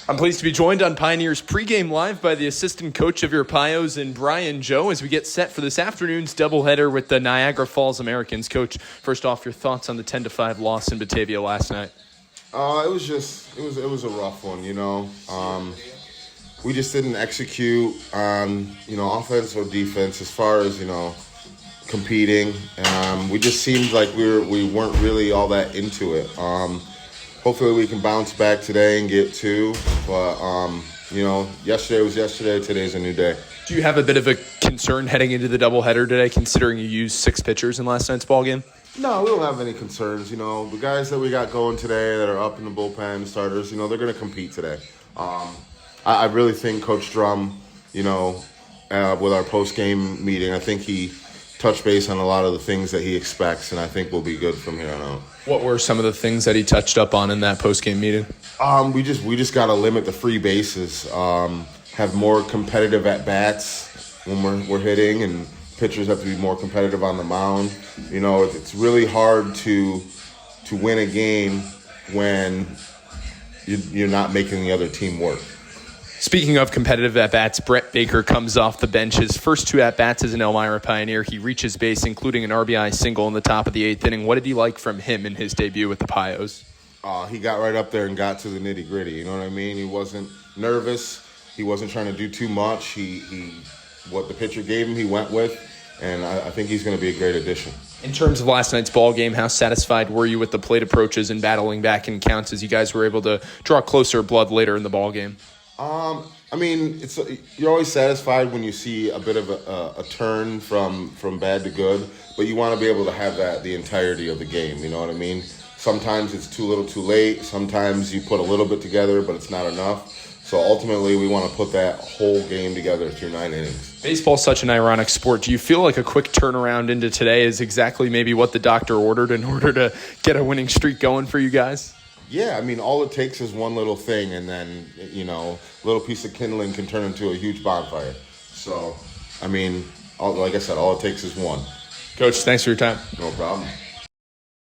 I'm pleased to be joined on Pioneers Pregame Live by the assistant coach of your Pios and Brian Joe as we get set for this afternoon's doubleheader with the Niagara Falls Americans. Coach, first off, your thoughts on the 10-5 loss in Batavia last night? It was a rough one, we just didn't execute on, offense or defense as far as, competing. We just seemed like we weren't really all that into it. Hopefully we can bounce back today and get two. But, yesterday was yesterday. Today's a new day. Do you have a bit of a concern heading into the doubleheader today, considering you used 6 pitchers in last night's ballgame? No, we don't have any concerns. The guys that we got going today that are up in the bullpen, starters, they're going to compete today. I really think Coach Drum, with our post-game meeting, I think he touched base on a lot of the things that he expects, and I think we'll be good from here on out. What were some of the things that he touched up on in that post-game meeting? We just got to limit the free bases, have more competitive at-bats when we're hitting, and pitchers have to be more competitive on the mound. It's really hard to win a game when you're not making the other team work. Speaking of competitive at-bats, Brett Baker comes off the bench. His first 2 at-bats as an Elmira Pioneer. He reaches base, including an RBI single in the top of the 8th inning. What did you like from him in his debut with the Pios? He got right up there and got to the nitty-gritty, you know what I mean? He wasn't nervous. He wasn't trying to do too much. He what the pitcher gave him, he went with, and I think he's going to be a great addition. In terms of last night's ball game, how satisfied were you with the plate approaches and battling back in counts as you guys were able to draw closer blood later in the ball game? You're always satisfied when you see a bit of a turn from bad to good, but you want to be able to have that the entirety of the game, you know what I mean? Sometimes it's too little too late. Sometimes you put a little bit together, but it's not enough. So ultimately, we want to put that whole game together through 9 innings. Baseball's such an ironic sport. Do you feel like a quick turnaround into today is exactly maybe what the doctor ordered in order to get a winning streak going for you guys? Yeah, all it takes is one little thing, and then, a little piece of kindling can turn into a huge bonfire. So, like I said, all it takes is one. Coach, thanks for your time. No problem.